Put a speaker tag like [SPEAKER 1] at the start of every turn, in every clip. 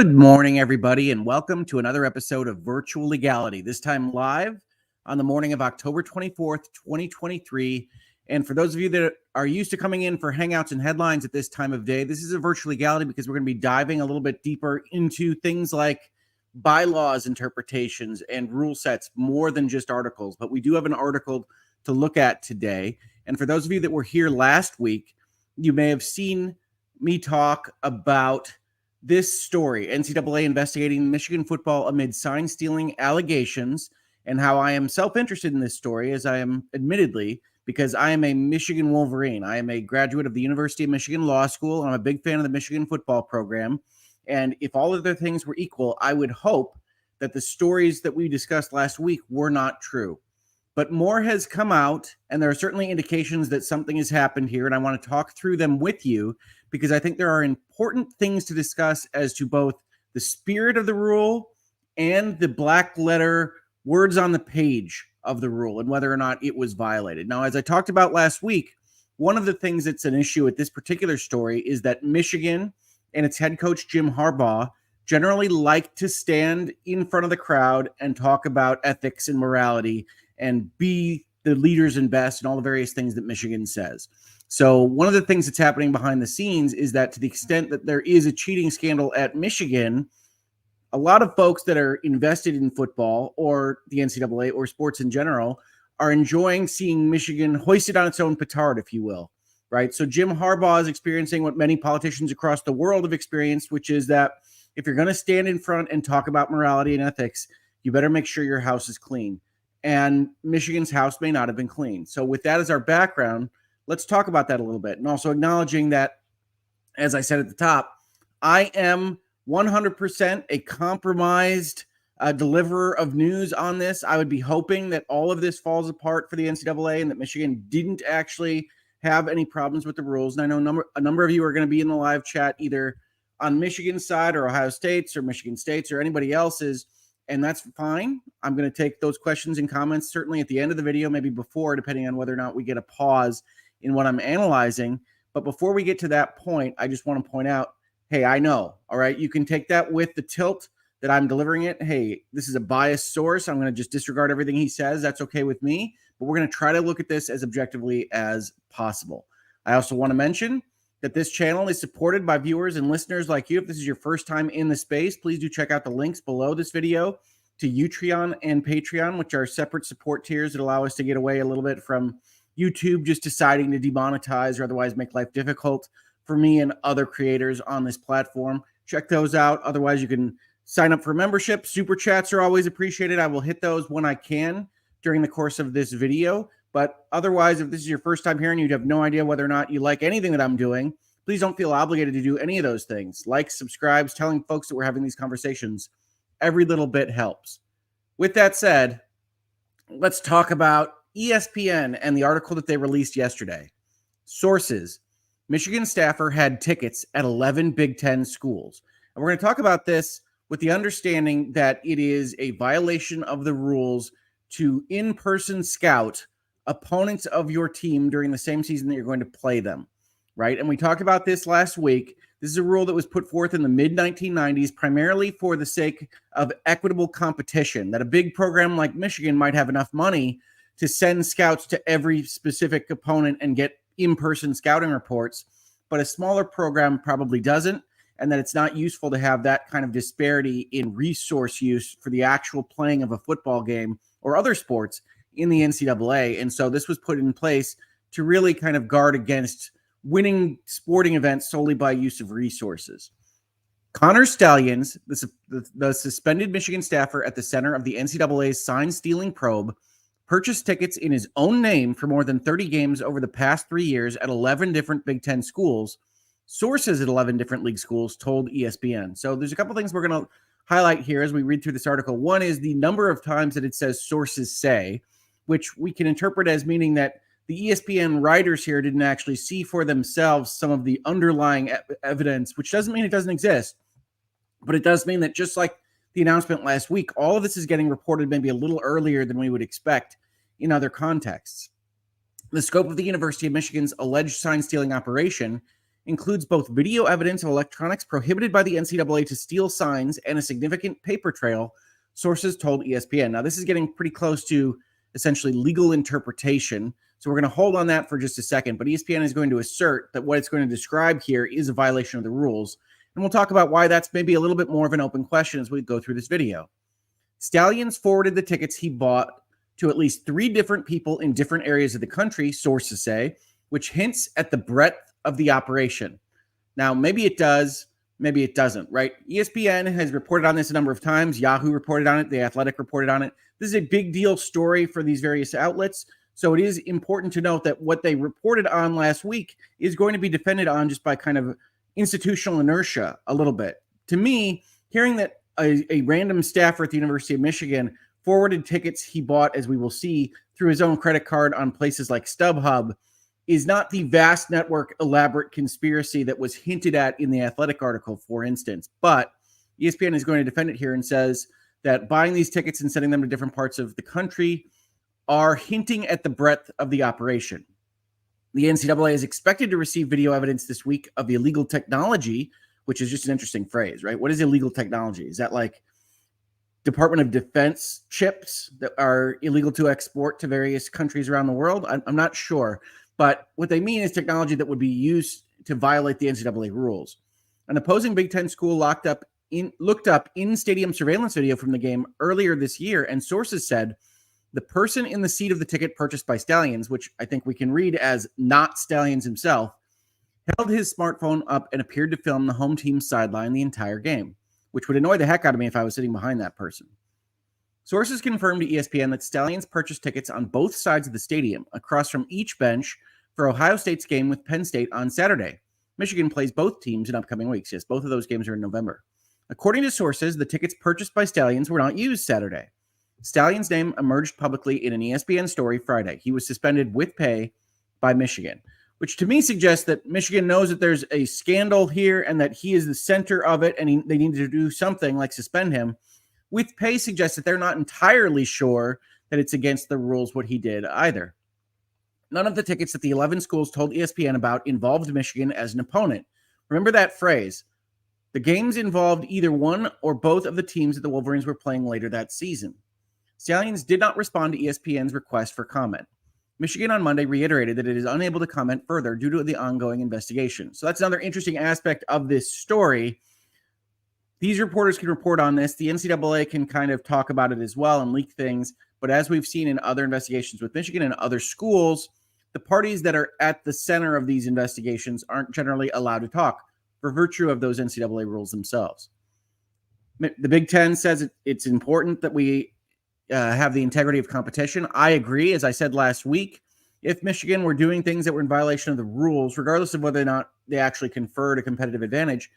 [SPEAKER 1] Good morning, everybody, and welcome to another episode of Virtual Legality, this time live on the morning of October 24th, 2023. And for those of you that are used to coming in for Hangouts and headlines at this time of day, this is a Virtual Legality because we're going to be diving a little bit deeper into things like bylaws interpretations and rule sets, more than just articles. But we do have an article to look at today. And for those of you that were here last week, you may have seen me talk about this story, NCAA investigating Michigan football amid sign stealing allegations, and how I am self-interested in this story, as I am admittedly, because I am a Michigan Wolverine. I am a graduate of the University of Michigan Law School, and I'm a big fan of the Michigan football program. And if all other things were equal, I would hope that the stories that we discussed last week were not true. But more has come out, and there are certainly indications that something has happened here, and I want to talk through them with you because I think there are important things to discuss as to both the spirit of the rule and the black letter words on the page of the rule and whether or not it was violated. Now, as I talked about last week, one of the things that's an issue with this particular story is that Michigan and its head coach, Jim Harbaugh, generally like to stand in front of the crowd and talk about ethics and morality and be the leaders and best and all the various things that Michigan says. So one of the things that's happening behind the scenes is that to the extent that there is a cheating scandal at Michigan, a lot of folks that are invested in football or the NCAA or sports in general are enjoying seeing Michigan hoisted on its own petard, if you will, right? So Jim Harbaugh is experiencing what many politicians across the world have experienced, which is that if you're going to stand in front and talk about morality and ethics, you better make sure your house is clean. And Michigan's house may not have been clean. So with that as our background, let's talk about that a little bit. And also acknowledging that, as I said at the top, I am 100% a compromised deliverer of news on this. I would be hoping that all of this falls apart for the NCAA and that Michigan didn't actually have any problems with the rules. And I know a number of you are going to be in the live chat either on Michigan's side or Ohio State's or Michigan State's or anybody else's. And that's fine. I'm going to take those questions and comments certainly at the end of the video, maybe before, depending on whether or not we get a pause in what I'm analyzing. But before we get to that point, I just want to point out, hey, I know, all right, you can take that with the tilt that I'm delivering it. Hey, this is a biased source. I'm going to just disregard everything he says. That's okay with me. But we're going to try to look at this as objectively as possible. I also want to mention that this channel is supported by viewers and listeners like you. If this is your first time in the space, please do check out the links below this video to Utreon and Patreon, which are separate support tiers that allow us to get away a little bit from YouTube just deciding to demonetize or otherwise make life difficult for me and other creators on this platform. Check those out. Otherwise, you can sign up for membership. Super chats are always appreciated. I will hit those when I can during the course of this video. But otherwise, if this is your first time here and you have no idea whether or not you like anything that I'm doing, please don't feel obligated to do any of those things. Like, subscribes, telling folks that we're having these conversations. Every little bit helps. With that said, let's talk about ESPN and the article that they released yesterday. Sources: Michigan staffer had tickets at 11 Big Ten schools. And we're going to talk about this with the understanding that it is a violation of the rules to in-person scout opponents of your team during the same season that you're going to play them, right? And we talked about this last week. This is a rule that was put forth in the mid-1990s primarily for the sake of equitable competition, that a big program like Michigan might have enough money to send scouts to every specific opponent and get in-person scouting reports, but a smaller program probably doesn't, and that it's not useful to have that kind of disparity in resource use for the actual playing of a football game or other sports in the NCAA. And so this was put in place to really kind of guard against winning sporting events solely by use of resources. Wyld Stalions, the suspended Michigan staffer at the center of the NCAA's sign-stealing probe, purchased tickets in his own name for more than 30 games over the past 3 years at 11 different Big Ten schools. Sources at 11 different league schools told ESPN. So there's a couple things we're going to highlight here as we read through this article. One is the number of times that it says sources say, which we can interpret as meaning that the ESPN writers here didn't actually see for themselves some of the underlying evidence, which doesn't mean it doesn't exist, but it does mean that just like the announcement last week, all of this is getting reported maybe a little earlier than we would expect in other contexts. The scope of the University of Michigan's alleged sign-stealing operation includes both video evidence of electronics prohibited by the NCAA to steal signs and a significant paper trail, sources told ESPN. Now, this is getting pretty close to essentially legal interpretation, so we're going to hold on that for just a second, but ESPN is going to assert that what it's going to describe here is a violation of the rules, and we'll talk about why that's maybe a little bit more of an open question as we go through this video. Stalions forwarded the tickets he bought to at least 3 different people in different areas of the country, sources say, which hints at the breadth of the operation. Now, maybe it does, maybe it doesn't, right? ESPN has reported on this a number of times. Yahoo reported on it. The Athletic reported on it. This is a big deal story for these various outlets. So it is important to note that what they reported on last week is going to be defended on just by kind of institutional inertia a little bit. To me, hearing that a random staffer at the University of Michigan forwarded tickets he bought, as we will see, through his own credit card on places like StubHub is not the vast network elaborate conspiracy that was hinted at in the Athletic article, for instance. But ESPN is going to defend it here and says that buying these tickets and sending them to different parts of the country are hinting at the breadth of the operation. The NCAA is expected to receive video evidence this week of the illegal technology, which is just an interesting phrase, right? What is illegal technology? Is that like Department of Defense chips that are illegal to export to various countries around the world? I'm not sure. But what they mean is technology that would be used to violate the NCAA rules. An opposing Big Ten school looked up in-stadium surveillance video from the game earlier this year, and sources said the person in the seat of the ticket purchased by Stalions, which I think we can read as not Stalions himself, held his smartphone up and appeared to film the home team's sideline the entire game, which would annoy the heck out of me if I was sitting behind that person. Sources confirmed to ESPN that Stalions purchased tickets on both sides of the stadium, across from each bench, for Ohio State's game with Penn State on Saturday. Michigan plays both teams in upcoming weeks. Yes, both of those games are in November. According to sources, the tickets purchased by Stalions were not used Saturday. Stalions' name emerged publicly in an ESPN story Friday. He was suspended with pay by Michigan, which to me suggests that Michigan knows that there's a scandal here and that he is the center of it, and they need to do something like suspend him. With pay suggests that they're not entirely sure that it's against the rules what he did either. None of the tickets that the 11 schools told ESPN about involved Michigan as an opponent. Remember that phrase. The games involved either one or both of the teams that the Wolverines were playing later that season. Stalions did not respond to ESPN's request for comment. Michigan on Monday reiterated that it is unable to comment further due to the ongoing investigation. So that's another interesting aspect of this story. These reporters can report on this. The NCAA can kind of talk about it as well and leak things. But as we've seen in other investigations with Michigan and other schools, the parties that are at the center of these investigations aren't generally allowed to talk for virtue of those NCAA rules themselves. The Big Ten says it's important that we have the integrity of competition. I agree. As I said last week, if Michigan were doing things that were in violation of the rules, regardless of whether or not they actually conferred a competitive advantage,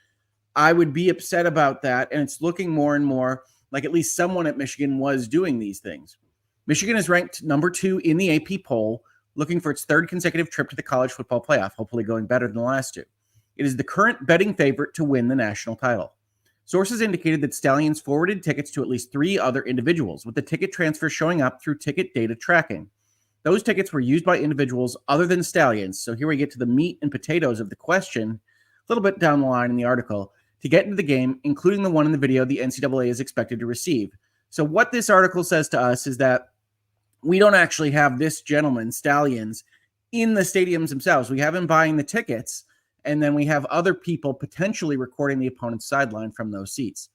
[SPEAKER 1] I would be upset about that. And it's looking more and more like at least someone at Michigan was doing these things. Michigan is ranked number 2 in the AP poll, looking for its 3rd consecutive trip to the college football playoff, hopefully going better than the last 2. It is the current betting favorite to win the national title. Sources indicated that Stalions forwarded tickets to at least 3 other individuals, with the ticket transfer showing up through ticket data tracking. Those tickets were used by individuals other than Stalions, so here we get to the meat and potatoes of the question, a little bit down the line in the article, to get into the game, including the one in the video the NCAA is expected to receive. So what this article says to us is that we don't actually have this gentleman, Stalions, in the stadiums themselves. We have him buying the tickets, and then we have other people potentially recording the opponent's sideline from those seats.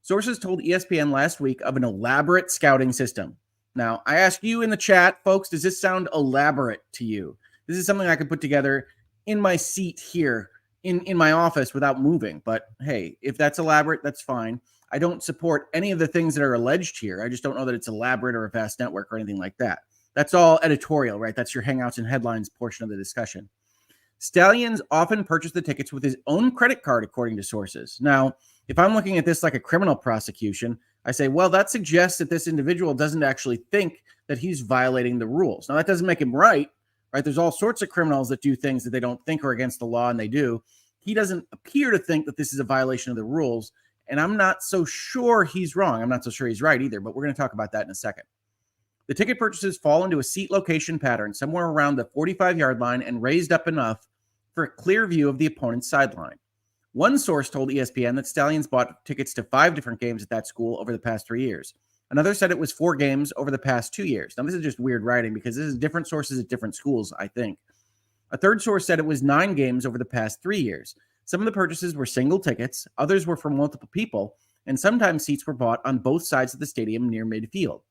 [SPEAKER 1] Sources told ESPN last week of an elaborate scouting system. Now, I ask you in the chat, folks, does this sound elaborate to you? This is something I could put together in my seat here in my office without moving. But hey, if that's elaborate, that's fine. I don't support any of the things that are alleged here. I just don't know that it's elaborate or a vast network or anything like that. That's all editorial, right? That's your Hangouts and Headlines portion of the discussion. Stalions often purchased the tickets with his own credit card, according to sources. Now, if I'm looking at this like a criminal prosecution, I say, well, that suggests that this individual doesn't actually think that he's violating the rules. Now, that doesn't make him right? There's all sorts of criminals that do things that they don't think are against the law, and they do. He doesn't appear to think that this is a violation of the rules, and I'm not so sure he's wrong. I'm not so sure he's right either, but we're going to talk about that in a second. The ticket purchases fall into a seat location pattern somewhere around the 45-yard line and raised up enough for a clear view of the opponent's sideline. One source told ESPN that Stalions bought tickets to 5 different games at that school over the past 3 years. Another said it was 4 games over the past 2 years. Now, this is just weird writing because this is different sources at different schools, I think. A third source said it was 9 games over the past 3 years. Some of the purchases were single tickets, others were for multiple people, and sometimes seats were bought on both sides of the stadium near midfield.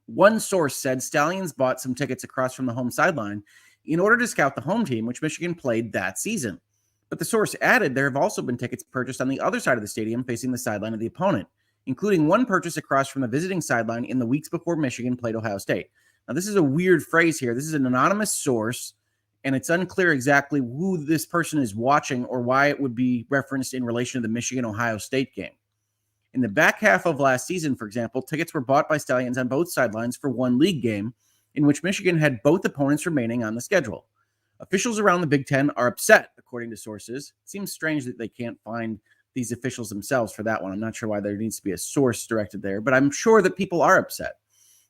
[SPEAKER 1] One source said Stalions bought some tickets across from the home sideline in order to scout the home team, which Michigan played that season. But the source added there have also been tickets purchased on the other side of the stadium facing the sideline of the opponent, including one purchase across from the visiting sideline in the weeks before Michigan played Ohio State. Now, this is a weird phrase here. This is an anonymous source, and it's unclear exactly who this person is watching or why it would be referenced in relation to the Michigan-Ohio State game. In the back half of last season, for example, tickets were bought by Stalions on both sidelines for one league game in which Michigan had both opponents remaining on the schedule. Officials around the Big Ten are upset, according to sources. It seems strange that they can't find these officials themselves for that one. I'm not sure why there needs to be a source directed there, but I'm sure that people are upset,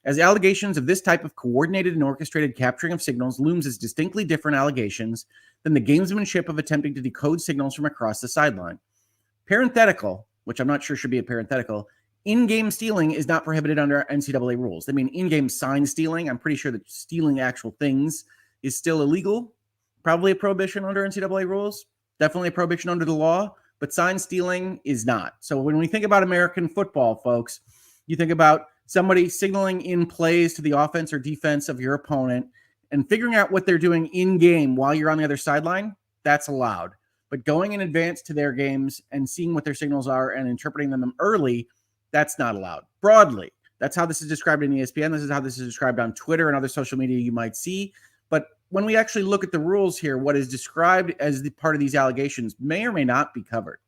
[SPEAKER 1] as allegations of this type of coordinated and orchestrated capturing of signals looms as distinctly different allegations than the gamesmanship of attempting to decode signals from across the sideline. Parenthetical, which I'm not sure should be a parenthetical, in-game stealing is not prohibited under NCAA rules. They mean in-game sign stealing. I'm pretty sure that stealing actual things is still illegal. Probably a prohibition under NCAA rules. Definitely a prohibition under the law, but sign stealing is not. So when we think about American football, folks, you think about somebody signaling in plays to the offense or defense of your opponent and figuring out what they're doing in-game while you're on the other sideline, that's allowed. But going in advance to their games and seeing what their signals are and interpreting them early, that's not allowed. Broadly, that's how this is described in ESPN. This is how this is described on Twitter and other social media you might see. But when we actually look at the rules here, what is described as the part of these allegations may or may not be covered.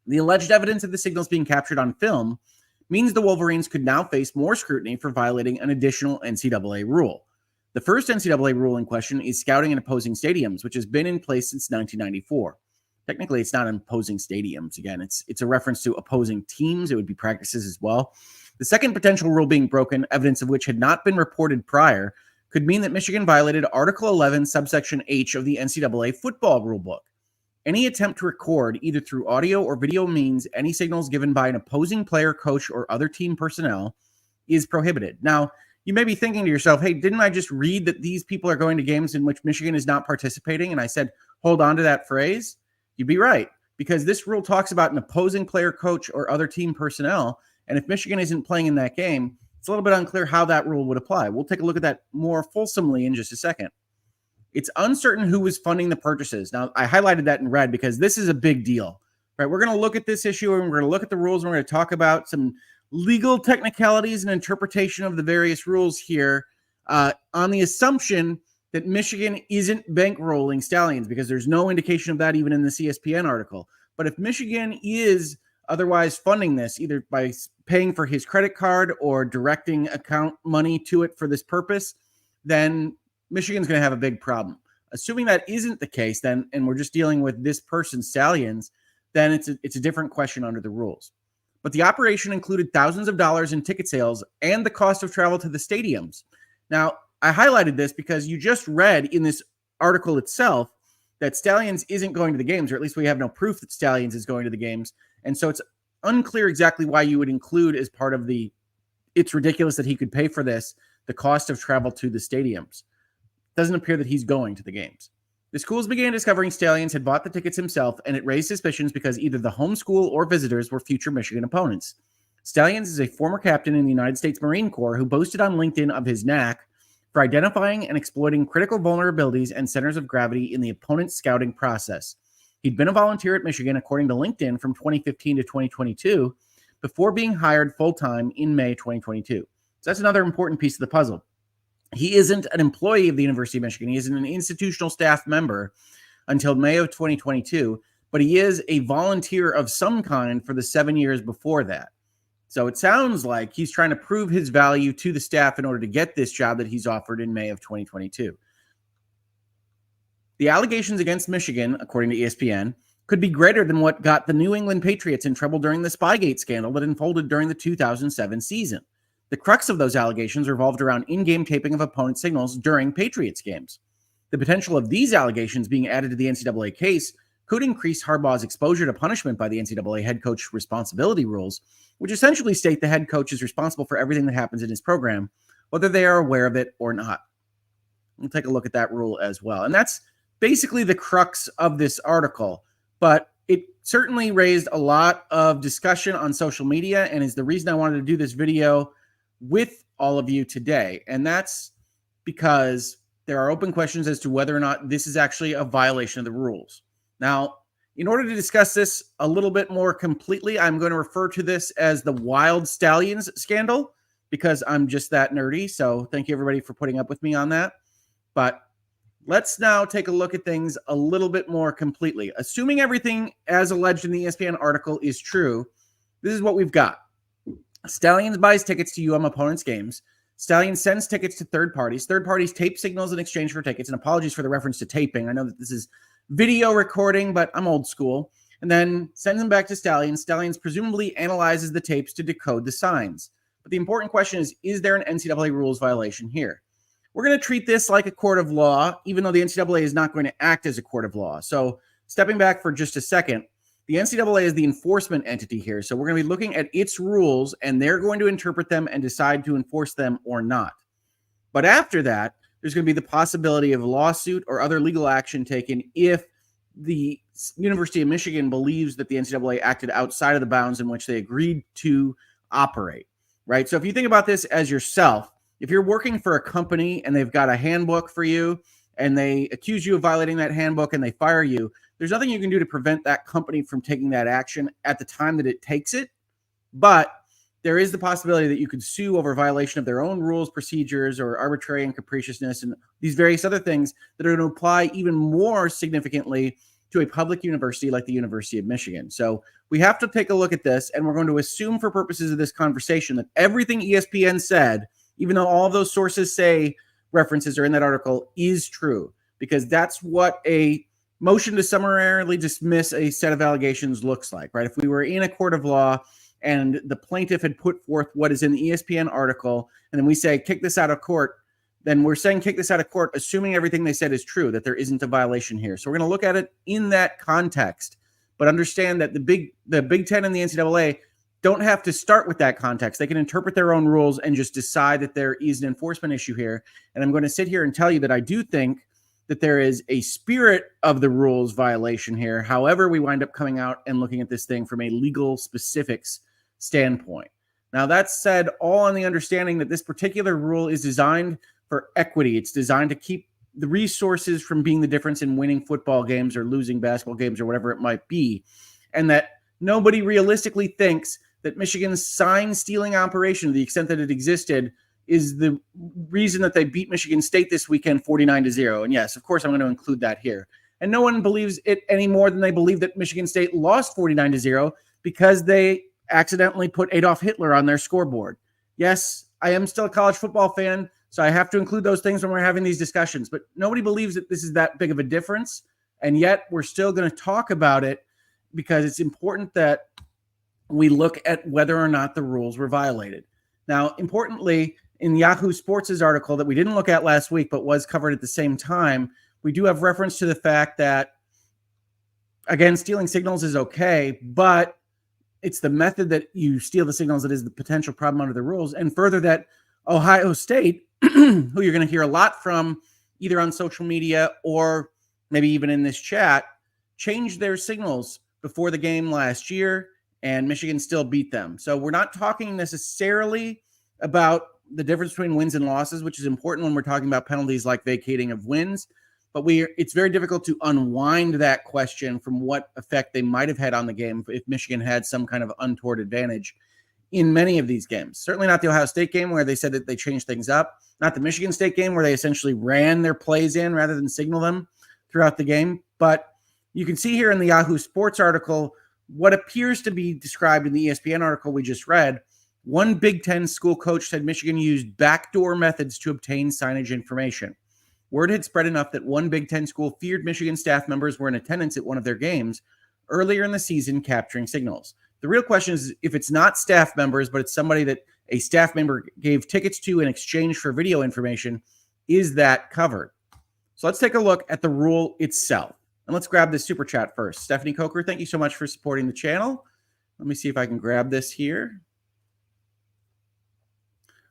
[SPEAKER 1] The alleged evidence of the signals being captured on film means the Wolverines could now face more scrutiny for violating an additional NCAA rule. The first NCAA rule in question is scouting in opposing stadiums, which has been in place since 1994. Technically, it's not in opposing stadiums. Again, it's a reference to opposing teams. It would be practices as well. The second potential rule being broken, evidence of which had not been reported prior, could mean that Michigan violated Article 11, subsection H of the NCAA football rulebook. Any attempt to record, either through audio or video means, any signals given by an opposing player, coach, or other team personnel is prohibited. Now, you may be thinking to yourself, hey, didn't I just read that these people are going to games in which Michigan is not participating? And I said, hold on to that phrase. You'd be right, because this rule talks about an opposing player, coach, or other team personnel. And if Michigan isn't playing in that game, it's a little bit unclear how that rule would apply. We'll take a look at that more fulsomely in just a second. It's uncertain who was funding the purchases. Now, I highlighted that in red because this is a big deal, right? We're going to look at this issue and we're going to look at the rules and we're going to talk about some legal technicalities and interpretation of the various rules here on the assumption that Michigan isn't bankrolling Stalions, because there's no indication of that even in the ESPN article. But if Michigan is otherwise funding this, either by paying for his credit card or directing account money to it for this purpose, then Michigan's going to have a big problem. Assuming that isn't the case, then, and we're just dealing with this person, Stalions, then it's a different question under the rules. But the operation included thousands of dollars in ticket sales and the cost of travel to the stadiums. Now, I highlighted this because you just read in this article itself that Stalions isn't going to the games, or at least we have no proof that Stalions is going to the games. And so it's unclear exactly why you would include as part of the, it's ridiculous that he could pay for this, the cost of travel to the stadiums. It doesn't appear that he's going to the games. The schools began discovering Stalions had bought the tickets himself, and it raised suspicions because either the home school or visitors were future Michigan opponents. Stalions is a former captain in the United States Marine Corps who boasted on LinkedIn of his knack for identifying and exploiting critical vulnerabilities and centers of gravity in the opponent's scouting process. He'd been a volunteer at Michigan, according to LinkedIn, from 2015 to 2022, before being hired full-time in May 2022. So that's another important piece of the puzzle. He isn't an employee of the University of Michigan. He isn't an institutional staff member until May of 2022, but he is a volunteer of some kind for the 7 years before that. So it sounds like he's trying to prove his value to the staff in order to get this job that he's offered in May of 2022. The allegations against Michigan, according to ESPN, could be greater than what got the New England Patriots in trouble during the Spygate scandal that unfolded during the 2007 season. The crux of those allegations revolved around in-game taping of opponent signals during Patriots games. The potential of these allegations being added to the NCAA case could increase Harbaugh's exposure to punishment by the NCAA head coach responsibility rules, which essentially state the head coach is responsible for everything that happens in his program, whether they are aware of it or not. We'll take a look at that rule as well. And that's basically the crux of this article, but it certainly raised a lot of discussion on social media and is the reason I wanted to do this video with all of you today. And that's because there are open questions as to whether or not this is actually a violation of the rules. Now, in order to discuss this a little bit more completely, I'm going to refer to this as the Wyld Stalions scandal because I'm just that nerdy. So thank you everybody for putting up with me on that. But let's now take a look at things a little bit more completely. Assuming everything as alleged in the ESPN article is true, this is what we've got. Stalions buys tickets to opponents' games. Stalions sends tickets to third parties. Third parties tape signals in exchange for tickets. And apologies for the reference to taping. I know that this is video recording, but I'm old school. And then sends them back to Stalions. Stalions presumably analyzes the tapes to decode the signs. But the important question is there an NCAA rules violation here? We're going to treat this like a court of law, even though the NCAA is not going to act as a court of law. So stepping back for just a second, the NCAA is the enforcement entity here. So we're going to be looking at its rules, and they're going to interpret them and decide to enforce them or not. But after that, there's going to be the possibility of a lawsuit or other legal action taken if the University of Michigan believes that the NCAA acted outside of the bounds in which they agreed to operate, right? So if you think about this as yourself, if you're working for a company and they've got a handbook for you and they accuse you of violating that handbook and they fire you, there's nothing you can do to prevent that company from taking that action at the time that it takes it. But there is the possibility that you could sue over violation of their own rules, procedures, or arbitrary and capriciousness and these various other things that are going to apply even more significantly to a public university like the University of Michigan. So we have to take a look at this, and we're going to assume for purposes of this conversation that everything ESPN said, even though all of those sources say references are in that article, is true, because that's what a motion to summarily dismiss a set of allegations looks like, right? If we were in a court of law and the plaintiff had put forth what is in the ESPN article, and then we say, kick this out of court, then we're saying kick this out of court, assuming everything they said is true, that there isn't a violation here. So we're going to look at it in that context, but understand that the Big Ten and the NCAA don't have to start with that context. They can interpret their own rules and just decide that there is an enforcement issue here. And I'm going to sit here and tell you that I do think that there is a spirit of the rules violation here. However, we wind up coming out and looking at this thing from a legal specifics standpoint. Now, that said, all on the understanding that this particular rule is designed for equity. It's designed to keep the resources from being the difference in winning football games or losing basketball games or whatever it might be. And that nobody realistically thinks that Michigan's sign-stealing operation, to the extent that it existed, is the reason that they beat Michigan State this weekend 49-0. And yes, of course, I'm going to include that here. And no one believes it any more than they believe that Michigan State lost 49-0 because they accidentally put Adolf Hitler on their scoreboard. Yes, I am still a college football fan, so I have to include those things when we're having these discussions. But nobody believes that this is that big of a difference. And yet we're still going to talk about it because it's important that we look at whether or not the rules were violated. Now, importantly, in Yahoo Sports' article that we didn't look at last week, but was covered at the same time, we do have reference to the fact that, again, stealing signals is okay, but it's the method that you steal the signals that is the potential problem under the rules. And further, that Ohio State, who you're going to hear a lot from either on social media or maybe even in this chat, changed their signals before the game last year, and Michigan still beat them. So we're not talking necessarily about the difference between wins and losses, which is important when we're talking about penalties like vacating of wins. But it's very difficult to unwind that question from what effect they might have had on the game if Michigan had some kind of untoward advantage in many of these games. Certainly not the Ohio State game where they said that they changed things up. Not the Michigan State game where they essentially ran their plays in rather than signal them throughout the game. But you can see here in the Yahoo Sports article what appears to be described in the ESPN article we just read. One Big Ten school coach said Michigan used backdoor methods to obtain signage information. Word had spread enough that one Big Ten school feared Michigan staff members were in attendance at one of their games earlier in the season capturing signals. The real question is if it's not staff members, but it's somebody that a staff member gave tickets to in exchange for video information, is that covered? So let's take a look at the rule itself. And let's grab this super chat first. Stephanie Coker, thank you so much for supporting the channel. Let me see if I can grab this here.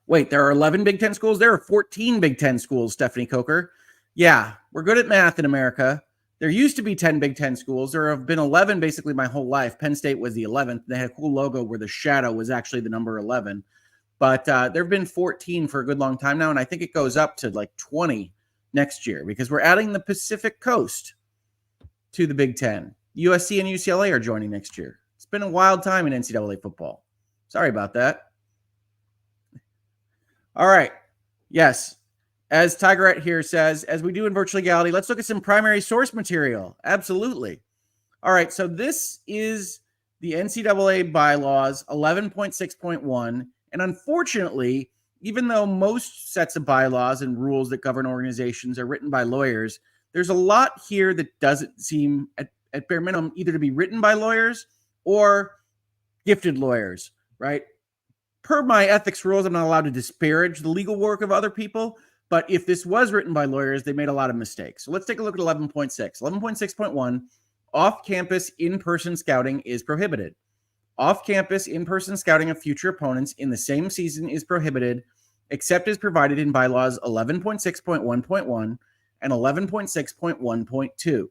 [SPEAKER 1] Wait, there are 11 Big Ten schools? There are 14 Big Ten schools, Stephanie Coker. Yeah, we're good at math in America. There used to be 10 Big Ten schools. There have been 11 basically my whole life. Penn State was the 11th. They had a cool logo where the shadow was actually the number 11. But there have been 14 for a good long time now, and I think it goes up to like 20 next year because we're adding the Pacific Coast to the Big Ten. USC and UCLA are joining next year. It's been a wild time in NCAA football. Sorry about that. All right. Yes. As Tigerette here says, as we do in virtual legality, let's look at some primary source material. Absolutely. All right. So this is the NCAA Bylaws 11.6.1. And unfortunately, even though most sets of bylaws and rules that govern organizations are written by lawyers, there's a lot here that doesn't seem, at bare minimum, either to be written by lawyers or gifted lawyers, right? Per my ethics rules, I'm not allowed to disparage the legal work of other people, but if this was written by lawyers, they made a lot of mistakes. So let's take a look at 11.6. 11.6.1, off-campus in-person scouting is prohibited. Off-campus in-person scouting of future opponents in the same season is prohibited, except as provided in bylaws 11.6.1.1 and 11.6.1.2.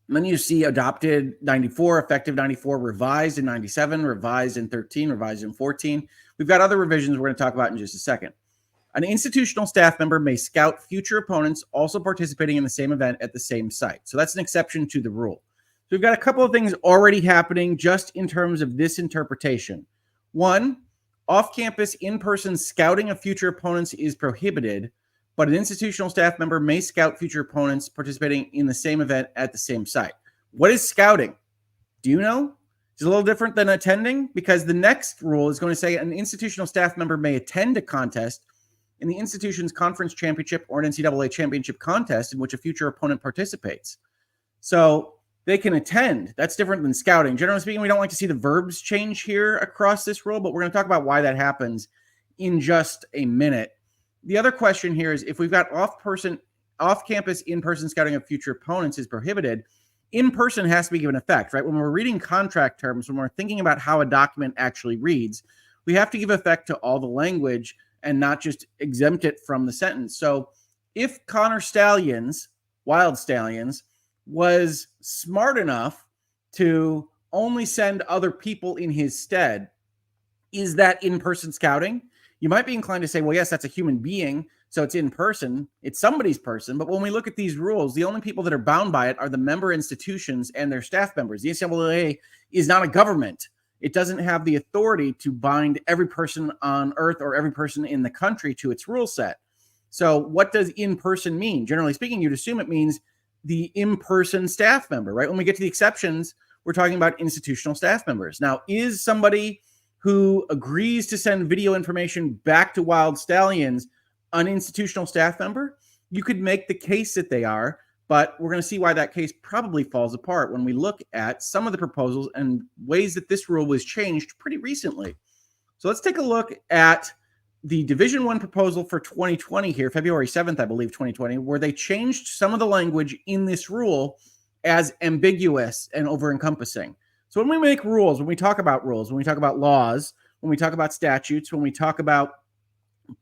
[SPEAKER 1] And then you see adopted 94, effective 94, revised in 97, revised in 13, revised in 14. We've got other revisions we're going to talk about in just a second. An institutional staff member may scout future opponents also participating in the same event at the same site. So that's an exception to the rule. So we've got a couple of things already happening just in terms of this interpretation. One, off-campus in-person scouting of future opponents is prohibited, but an institutional staff member may scout future opponents participating in the same event at the same site. What is scouting? Do you know? It's a little different than attending because the next rule is going to say an institutional staff member may attend a contest in the institution's conference championship or an NCAA championship contest in which a future opponent participates. So they can attend. That's different than scouting. Generally speaking, we don't like to see the verbs change here across this rule, but we're going to talk about why that happens in just a minute. The other question here is if we've got off-campus in-person scouting of future opponents is prohibited, in-person has to be given effect, right? When we're reading contract terms, when we're thinking about how a document actually reads, we have to give effect to all the language and not just exempt it from the sentence. So if Connor Stalions, Wyld Stalions, was smart enough to only send other people in his stead, is that in-person scouting? You might be inclined to say, well, yes, that's a human being, so it's in person. It's somebody's person. But when we look at these rules, the only people that are bound by it are the member institutions and their staff members. The NCAA is not a government. It doesn't have the authority to bind every person on earth or every person in the country to its rule set. So what does in-person mean? Generally speaking, you'd assume it means the in-person staff member, right? When we get to the exceptions, we're talking about institutional staff members. Now, is somebody who agrees to send video information back to Wyld Stalions an institutional staff member? You could make the case that they are, but we're going to see why that case probably falls apart when we look at some of the proposals and ways that this rule was changed pretty recently. So let's take a look at the Division I proposal for 2020 here, February 7th, I believe, 2020, where they changed some of the language in this rule as ambiguous and over-encompassing. So when we make rules, when we talk about rules, when we talk about laws, when we talk about statutes, when we talk about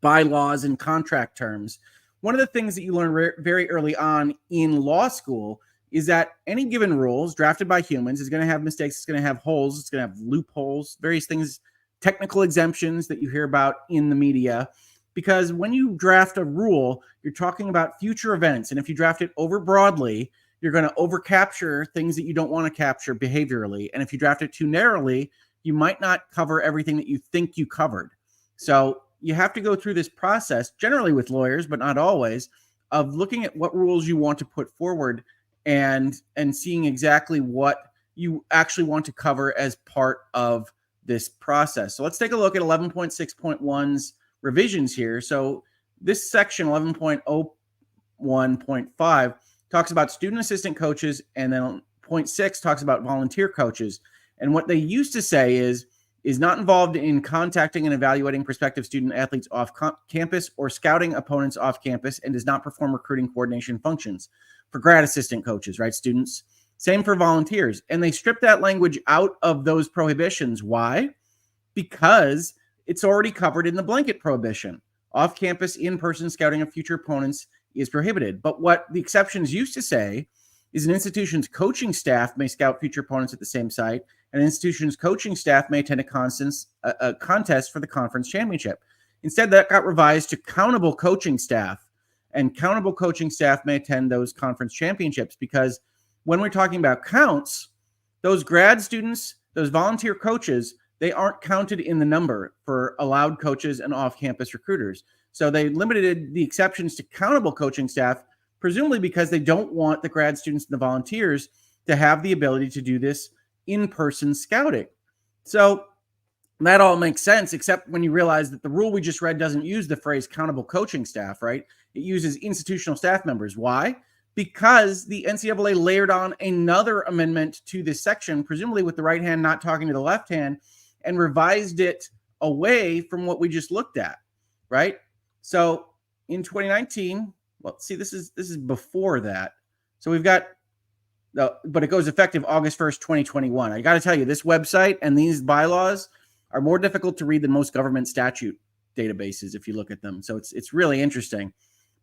[SPEAKER 1] bylaws and contract terms, one of the things that you learn very early on in law school is that any given rules drafted by humans is going to have mistakes, it's going to have holes, it's going to have loopholes, various things, technical exemptions that you hear about in the media. Because when you draft a rule, you're talking about future events. And if you draft it over broadly, you're going to overcapture things that you don't want to capture behaviorally. And if you draft it too narrowly, you might not cover everything that you think you covered. So you have to go through this process, generally with lawyers, but not always, of looking at what rules you want to put forward and seeing exactly what you actually want to cover as part of this process. So let's take a look at 11.6.1's revisions here. So this section, 11.01.5, talks about student assistant coaches, and then 0.6 talks about volunteer coaches. And what they used to say is is not involved in contacting and evaluating prospective student athletes off campus or scouting opponents off campus, and does not perform recruiting coordination functions for grad assistant coaches, right, students? Same for volunteers. And they stripped that language out of those prohibitions. Why? Because it's already covered in the blanket prohibition. Off-campus, in-person scouting of future opponents is prohibited. But what the exceptions used to say is an institution's coaching staff may scout future opponents at the same site, and an institution's coaching staff may attend a contest for the conference championship. Instead, that got revised to countable coaching staff, and countable coaching staff may attend those conference championships, because when we're talking about counts, those grad students, those volunteer coaches, they aren't counted in the number for allowed coaches and off-campus recruiters. So they limited the exceptions to countable coaching staff, presumably because they don't want the grad students and the volunteers to have the ability to do this in-person scouting. So that all makes sense, except when you realize that the rule we just read doesn't use the phrase countable coaching staff, right? It uses institutional staff members. Why? Because the NCAA layered on another amendment to this section, presumably with the right hand not talking to the left hand, and revised it away from what we just looked at, right? So in 2019, well, see, this is before that. So we've got, but it goes effective August 1st, 2021. I got to tell you, this website and these bylaws are more difficult to read than most government statute databases if you look at them. So it's really interesting.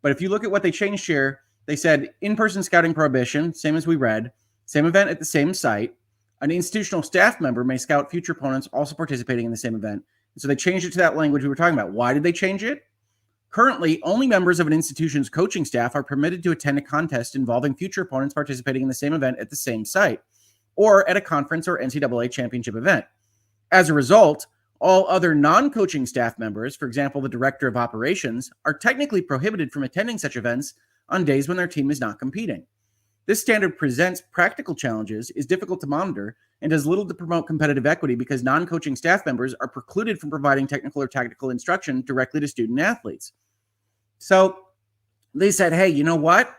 [SPEAKER 1] But if you look at what they changed here, they said in-person scouting prohibition, same as we read, same event at the same site. An institutional staff member may scout future opponents also participating in the same event. So they changed it to that language we were talking about. Why did they change it? Currently, only members of an institution's coaching staff are permitted to attend a contest involving future opponents participating in the same event at the same site, or at a conference or NCAA championship event. As a result, all other non-coaching staff members, for example, the director of operations, are technically prohibited from attending such events on days when their team is not competing. This standard presents practical challenges, is difficult to monitor, and does little to promote competitive equity because non-coaching staff members are precluded from providing technical or tactical instruction directly to student athletes. So they said, hey, you know what?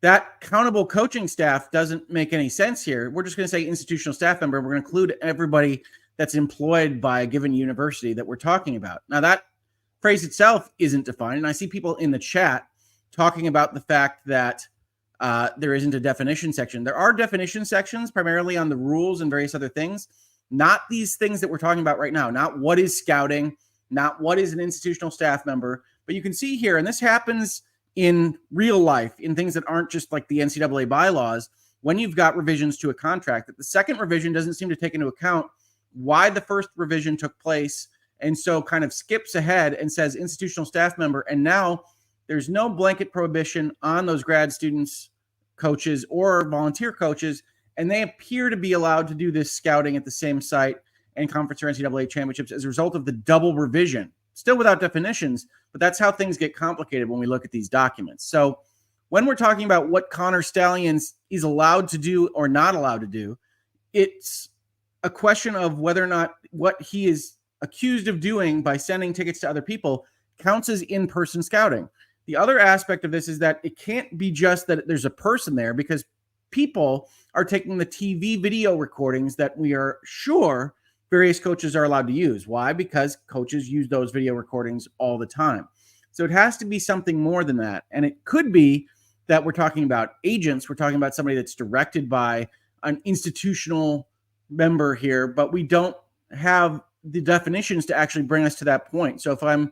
[SPEAKER 1] That countable coaching staff doesn't make any sense here. We're just going to say institutional staff member. We're going to include everybody that's employed by a given university that we're talking about. Now, that phrase itself isn't defined, and I see people in the chat talking about the fact that there isn't a definition section. There are definition sections primarily on the rules and various other things, not these things that we're talking about right now, not what is scouting, not what is an institutional staff member. But you can see here, and this happens in real life, in things that aren't just like the NCAA bylaws, when you've got revisions to a contract, that the second revision doesn't seem to take into account why the first revision took place, and so kind of skips ahead and says institutional staff member, and now there's no blanket prohibition on those grad students, coaches, or volunteer coaches, and they appear to be allowed to do this scouting at the same site and conference or NCAA championships as a result of the double revision. Still without definitions, but that's how things get complicated when we look at these documents. So when we're talking about what Connor Stalions is allowed to do or not allowed to do, it's a question of whether or not what he is accused of doing by sending tickets to other people counts as in-person scouting. The other aspect of this is that it can't be just that there's a person there, because people are taking the TV video recordings that we are sure various coaches are allowed to use. Why? Because coaches use those video recordings all the time. So it has to be something more than that. And it could be that we're talking about agents. We're talking about somebody that's directed by an institutional member here, but we don't have the definitions to actually bring us to that point. So if I'm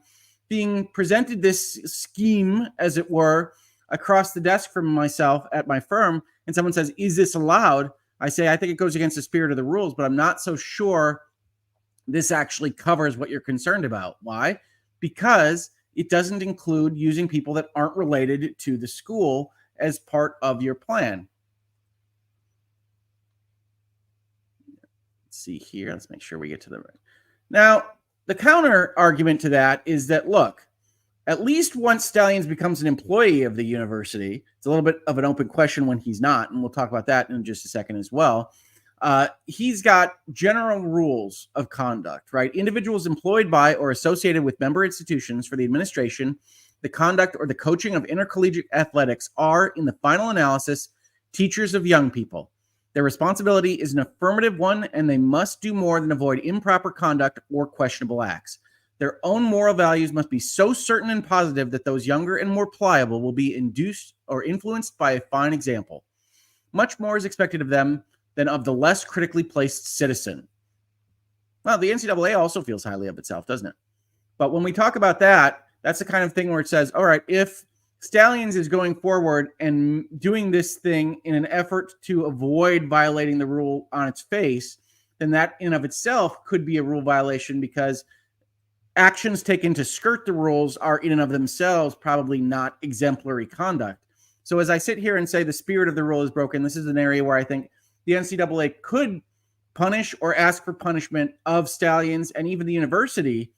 [SPEAKER 1] being presented this scheme, as it were, across the desk from myself at my firm, and someone says, is this allowed? I say, I think it goes against the spirit of the rules, but I'm not so sure this actually covers what you're concerned about. Why? Because it doesn't include using people that aren't related to the school as part of your plan. Let's see here. Let's make sure we get to the right. Now, the counter argument to that is that, look, at least once Stalions becomes an employee of the university, it's a little bit of an open question when he's not, and we'll talk about that in just a second as well. He's got general rules of conduct, right? Individuals employed by or associated with member institutions for the administration, the conduct, or the coaching of intercollegiate athletics are, in the final analysis, teachers of young people. Their responsibility is an affirmative one, and they must do more than avoid improper conduct or questionable acts. Their own moral values must be so certain and positive that those younger and more pliable will be induced or influenced by a fine example. Much more is expected of them than of the less critically placed citizen. Well, the NCAA also feels highly of itself, doesn't it? But when we talk about that, that's the kind of thing where it says, all right, if Stalions is going forward and doing this thing in an effort to avoid violating the rule on its face, then that in of itself could be a rule violation, because actions taken to skirt the rules are in and of themselves probably not exemplary conduct. So as I sit here and say the spirit of the rule is broken, this is an area where I think the NCAA could punish or ask for punishment of Stalions and even the university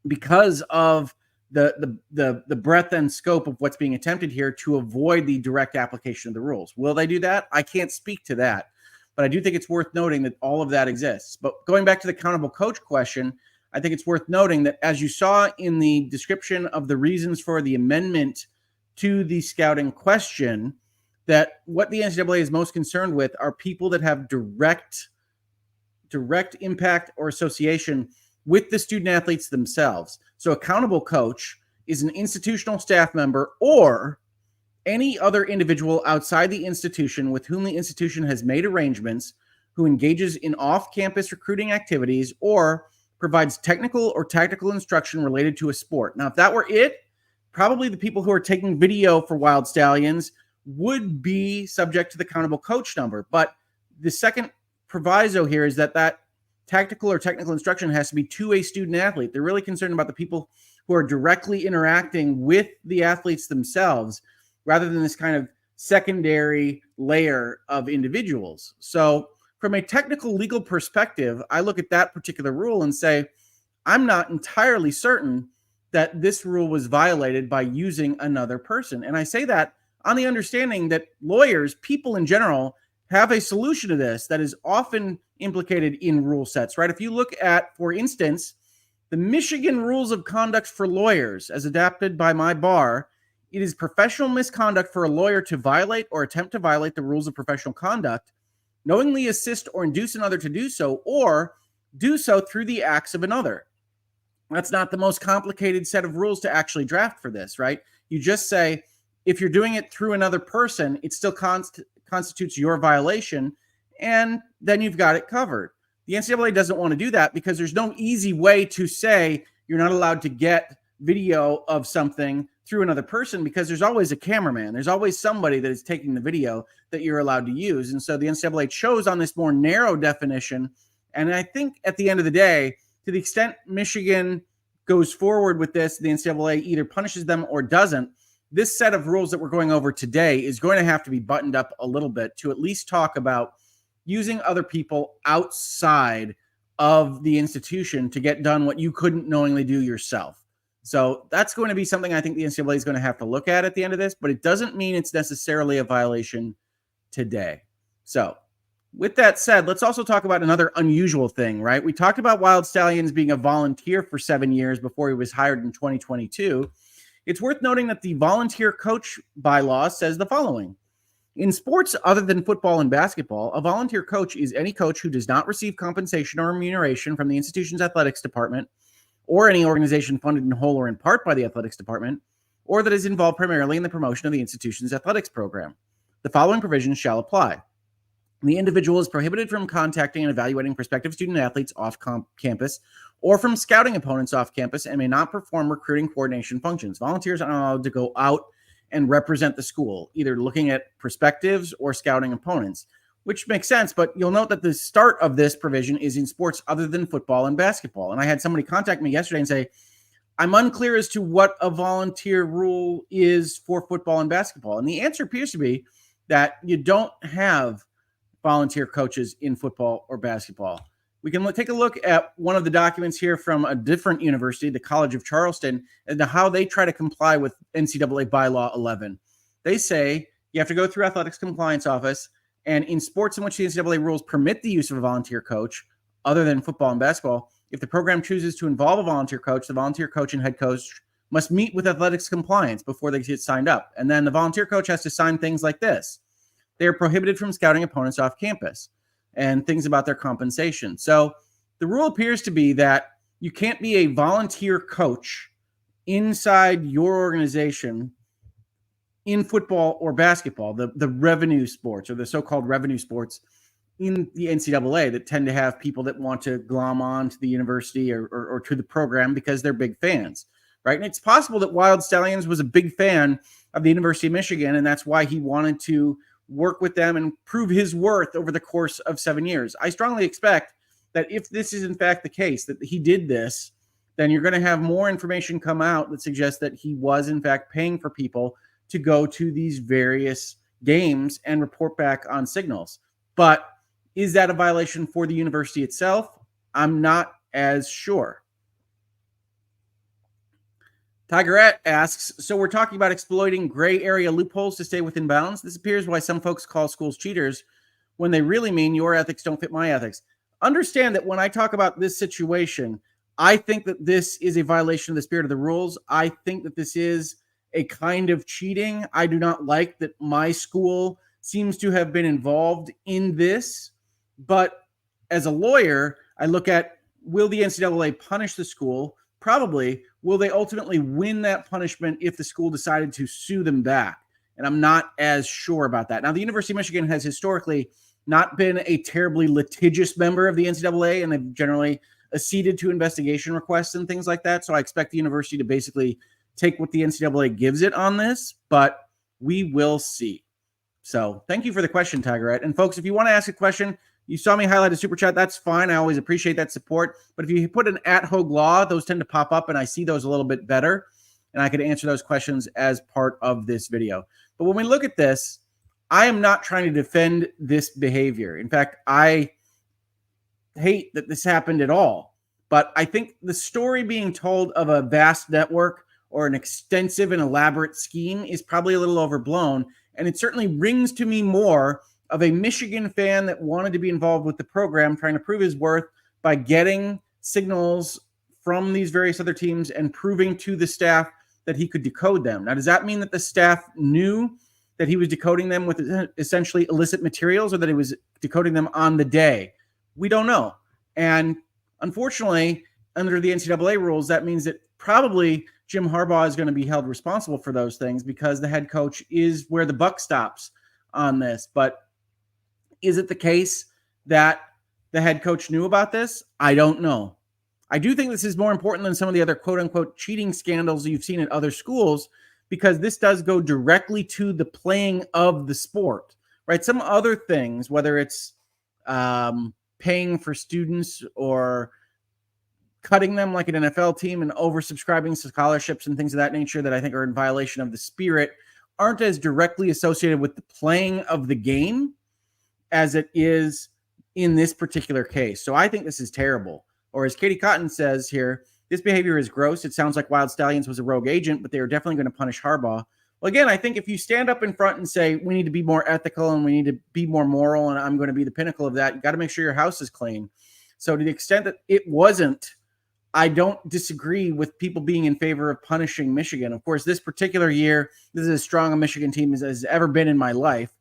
[SPEAKER 1] because of the breadth and scope of what's being attempted here to avoid the direct application of the rules. Will they do that? I can't speak to that, but I do think it's worth noting that all of that exists. But going back to the accountable coach question, I think it's worth noting that, as you saw in the description of the reasons for the amendment to the scouting question, that what the NCAA is most concerned with are people that have direct impact or association with the student athletes themselves. So accountable coach is an institutional staff member or any other individual outside the institution with whom the institution has made arrangements, who engages in off-campus recruiting activities or provides technical or tactical instruction related to a sport. Now, if that were it, probably the people who are taking video for Wyld Stalions would be subject to the accountable coach number. But the second proviso here is that tactical or technical instruction has to be to a student athlete. They're really concerned about the people who are directly interacting with the athletes themselves, rather than this kind of secondary layer of individuals. So from a technical legal perspective, I look at that particular rule and say, I'm not entirely certain that this rule was violated by using another person. And I say that on the understanding that lawyers, people in general, have a solution to this that is often implicated in rule sets, right? If you look at, for instance, the Michigan Rules of Conduct for Lawyers, as adapted by my bar, it is professional misconduct for a lawyer to violate or attempt to violate the rules of professional conduct, knowingly assist or induce another to do so, or do so through the acts of another. That's not the most complicated set of rules to actually draft for this, right? You just say, if you're doing it through another person, it still constitutes your violation, and then you've got it covered. The NCAA doesn't want to do that because there's no easy way to say you're not allowed to get video of something through another person, because there's always a cameraman. There's always somebody that is taking the video that you're allowed to use. And so the NCAA chose on this more narrow definition. And I think at the end of the day, to the extent Michigan goes forward with this, the NCAA either punishes them or doesn't. This set of rules that we're going over today is going to have to be buttoned up a little bit to at least talk about using other people outside of the institution to get done what you couldn't knowingly do yourself. So that's going to be something I think the NCAA is going to have to look at the end of this, but it doesn't mean it's necessarily a violation today. So with that said, let's also talk about another unusual thing, right? We talked about Wyld Stalions being a volunteer for 7 years before he was hired in 2022. It's worth noting that the volunteer coach bylaw says the following. In sports other than football and basketball, a volunteer coach is any coach who does not receive compensation or remuneration from the institution's athletics department or any organization funded in whole or in part by the athletics department, or that is involved primarily in the promotion of the institution's athletics program. The following provisions shall apply. The individual is prohibited from contacting and evaluating prospective student athletes off campus or from scouting opponents off campus, and may not perform recruiting coordination functions. Volunteers are not allowed to go out and represent the school, either looking at perspectives or scouting opponents, which makes sense. But you'll note that the start of this provision is in sports other than football and basketball. And I had somebody contact me yesterday and say, I'm unclear as to what a volunteer rule is for football and basketball. And the answer appears to be that you don't have volunteer coaches in football or basketball. We can take a look at one of the documents here from a different university, the College of Charleston, and how they try to comply with NCAA Bylaw 11. They say you have to go through Athletics Compliance Office, and in sports in which the NCAA rules permit the use of a volunteer coach, other than football and basketball, if the program chooses to involve a volunteer coach, the volunteer coach and head coach must meet with athletics compliance before they get signed up. And then the volunteer coach has to sign things like this. they are prohibited from scouting opponents off campus and things about their compensation. So the rule appears to be that you can't be a volunteer coach inside your organization in football or basketball, the revenue sports or the so-called revenue sports in the NCAA that tend to have people that want to glom on to the university or to the program because they're big fans, right? And it's possible that Wyld Stalions was a big fan of the University of Michigan, and that's why he wanted to work with them and prove his worth over the course of 7 years. I strongly expect that if this is in fact the case, that he did this, then you're going to have more information come out that suggests that he was in fact paying for people to go to these various games and report back on signals. But is that a violation for the university itself? I'm not as sure. Tigerette asks, so we're talking about exploiting gray area loopholes to stay within bounds. This appears why some folks call schools cheaters when they really mean your ethics don't fit my ethics. Understand that when I talk about this situation, I think that this is a violation of the spirit of the rules. I think that this is a kind of cheating. I do not like that my school seems to have been involved in this. But as a lawyer, I look at, will the NCAA punish the school? Probably. Will they ultimately win that punishment if the school decided to sue them back? And I'm not as sure about that. Now, the University of Michigan has historically not been a terribly litigious member of the NCAA, and they've generally acceded to investigation requests and things like that. So I expect the university to basically take what the NCAA gives it on this, but we will see. So thank you for the question, Tigerette. And folks, if you want to ask a question, you saw me highlight a super chat. That's fine. I always appreciate that support. But if you put an @Hoeg Law, those tend to pop up, and I see those a little bit better, and I could answer those questions as part of this video. But when we look at this, I am not trying to defend this behavior. In fact, I hate that this happened at all. But I think the story being told of a vast network or an extensive and elaborate scheme is probably a little overblown. And it certainly rings to me more of a Michigan fan that wanted to be involved with the program, trying to prove his worth by getting signals from these various other teams and proving to the staff that he could decode them. Now, does that mean that the staff knew that he was decoding them with essentially illicit materials, or that he was decoding them on the day? We don't know. And unfortunately, under the NCAA rules, that means that probably Jim Harbaugh is going to be held responsible for those things because the head coach is where the buck stops on this. But is it the case that the head coach knew about this? I don't know. I do think this is more important than some of the other quote-unquote cheating scandals you've seen at other schools, because this does go directly to the playing of the sport, right? Some other things, whether it's paying for students or cutting them like an NFL team and oversubscribing scholarships and things of that nature that I think are in violation of the spirit, aren't as directly associated with the playing of the game as it is in this particular case. So I think this is terrible. Or as Katie Cotton says here, this behavior is gross. It sounds like Wyld Stalions was a rogue agent, but they are definitely going to punish Harbaugh. Well, again, I think if you stand up in front and say, we need to be more ethical and we need to be more moral, and I'm going to be the pinnacle of that, you got to make sure your house is clean. So to the extent that it wasn't, I don't disagree with people being in favor of punishing Michigan. Of course, this particular year, this is as strong a Michigan team as has ever been in my life.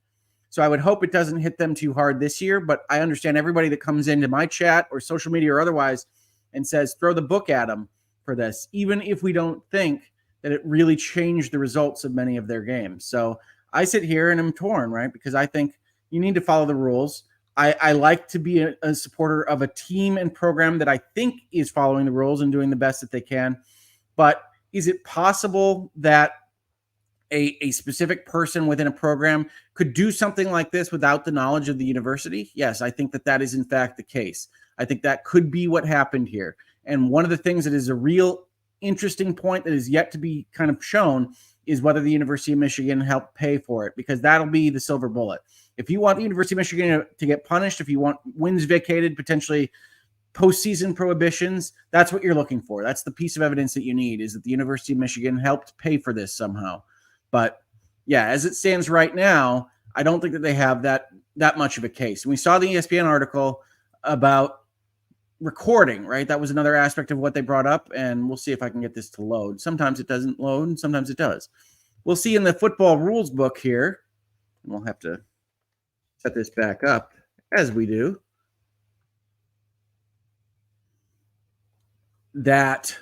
[SPEAKER 1] So I would hope it doesn't hit them too hard this year, but I understand everybody that comes into my chat or social media or otherwise and says, throw the book at them for this, even if we don't think that it really changed the results of many of their games. So I sit here and I'm torn, right? Because I think you need to follow the rules. I like to be a supporter of a team and program that I think is following the rules and doing the best that they can. But is it possible that a specific person within a program could do something like this without the knowledge of the university? Yes, I think that that is in fact the case. I think that could be what happened here. And one of the things that is a real interesting point that is yet to be kind of shown is whether the University of Michigan helped pay for it, because that'll be the silver bullet. If you want the University of Michigan to get punished, if you want wins vacated, potentially postseason prohibitions, that's what you're looking for. That's the piece of evidence that you need, is that the University of Michigan helped pay for this somehow. But yeah, as it stands right now, I don't think that they have that much of a case. And we saw the ESPN article about recording, right? That was another aspect of what they brought up, and we'll see if I can get this to load. Sometimes it doesn't load, and sometimes it does. We'll see in the football rules book here, and we'll have to set this back up as we do, that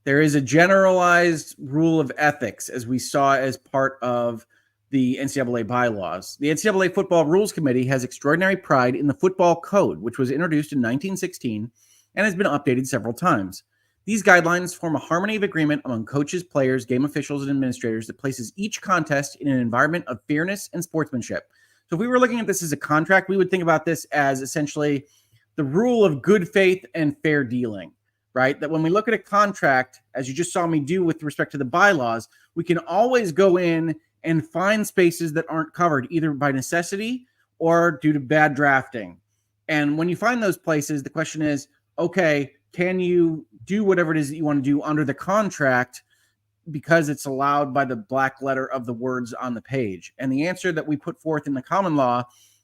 [SPEAKER 1] there is a generalized rule of ethics, as we saw as part of the NCAA bylaws. The NCAA Football Rules Committee has extraordinary pride in the football code, which was introduced in 1916 and has been updated several times. These guidelines form a harmony of agreement among coaches, players, game officials, and administrators that places each contest in an environment of fairness and sportsmanship. So if we were looking at this as a contract, we would think about this as essentially the rule of good faith and fair dealing, right? That when we look at a contract, as you just saw me do with respect to the bylaws, we can always go in and find spaces that aren't covered either by necessity or due to bad drafting. And when you find those places, the question is, okay, can you do whatever it is that you want to do under the contract because it's allowed by the black letter of the words on the page? And the answer that we put forth in the common law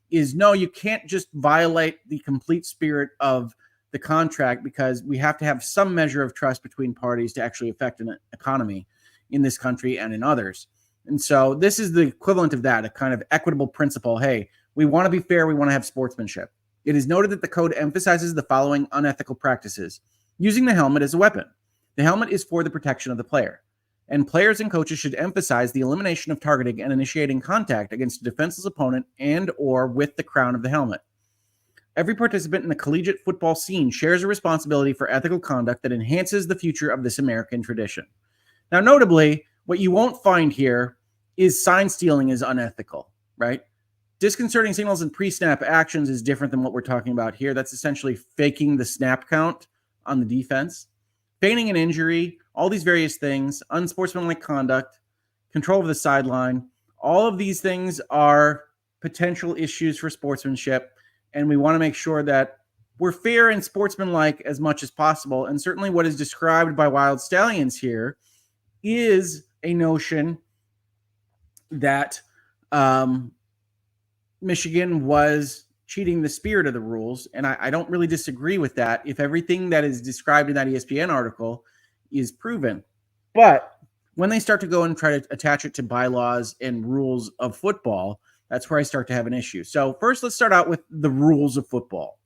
[SPEAKER 1] is no, you can't just violate the complete spirit of the contract, because we have to have some measure of trust between parties to actually affect an economy in this country and in others. And so this is the equivalent of that, a kind of equitable principle. Hey, we want to be fair. We want to have sportsmanship. It is noted that the code emphasizes the following unethical practices: using the helmet as a weapon. The helmet is for the protection of the player, and players and coaches should emphasize the elimination of targeting and initiating contact against a defenseless opponent and or with the crown of the helmet. Every participant in the collegiate football scene shares a responsibility for ethical conduct that enhances the future of this American tradition. Now, notably, what you won't find here is sign stealing is unethical, right? Disconcerting signals and pre-snap actions is different than what we're talking about here. That's essentially faking the snap count on the defense, feigning an injury, all these various things, unsportsmanlike conduct, control of the sideline. All of these things are potential issues for sportsmanship, and we want to make sure that we're fair and sportsmanlike as much as possible. And certainly what is described by Wyld Stalions here is a notion that Michigan was cheating the spirit of the rules, and I don't really disagree with that if everything that is described in that ESPN article is proven. But when they start to go and try to attach it to bylaws and rules of football, that's where I start to have an issue. So first, let's start out with the rules of football.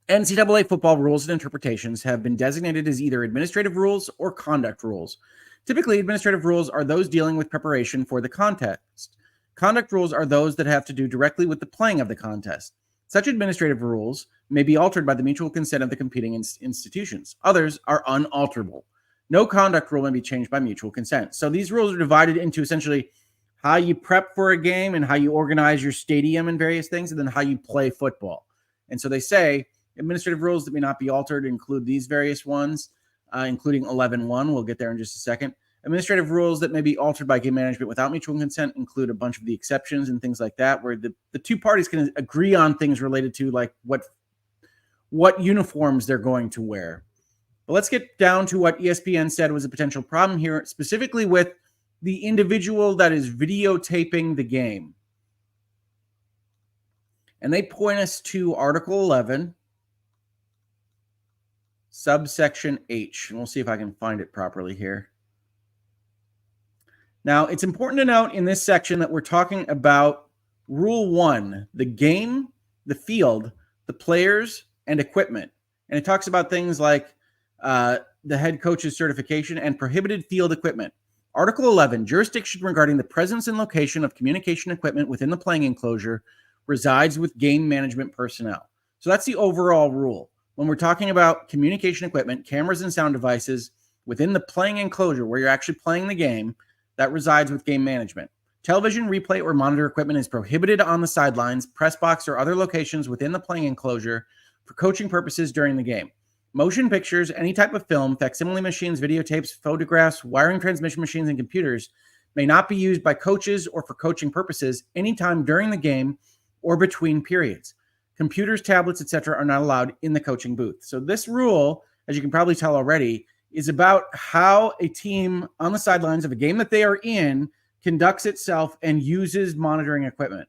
[SPEAKER 1] NCAA football rules and interpretations have been designated as either administrative rules or conduct rules. Typically, administrative rules are those dealing with preparation for the contest. Conduct rules are those that have to do directly with the playing of the contest. Such administrative rules may be altered by the mutual consent of the competing institutions. Others are unalterable. No conduct rule may be changed by mutual consent. So these rules are divided into essentially how you prep for a game and how you organize your stadium and various things, and then how you play football. And so they say administrative rules that may not be altered include these various ones, including 11.1. We'll get there in just a second. Administrative rules that may be altered by game management without mutual consent include a bunch of the exceptions and things like that, where the two parties can agree on things related to like what uniforms they're going to wear. But let's get down to what ESPN said was a potential problem here, specifically with the individual that is videotaping the game. And they point us to Article 11, subsection H. And we'll see if I can find it properly here. Now, it's important to note in this section that we're talking about Rule 1, the game, the field, the players, and equipment. And it talks about things like the head coach's certification and prohibited field equipment. Article 11, jurisdiction regarding the presence and location of communication equipment within the playing enclosure resides with game management personnel. So that's the overall rule. When we're talking about communication equipment, cameras and sound devices within the playing enclosure where you're actually playing the game, that resides with game management. Television, replay, or monitor equipment is prohibited on the sidelines, press box, or other locations within the playing enclosure for coaching purposes during the game. Motion pictures, any type of film, facsimile machines, videotapes, photographs, wiring transmission machines, and computers may not be used by coaches or for coaching purposes anytime during the game or between periods. Computers, tablets, etc. are not allowed in the coaching booth. So this rule, as you can probably tell already, is about how a team on the sidelines of a game that they are in conducts itself and uses monitoring equipment.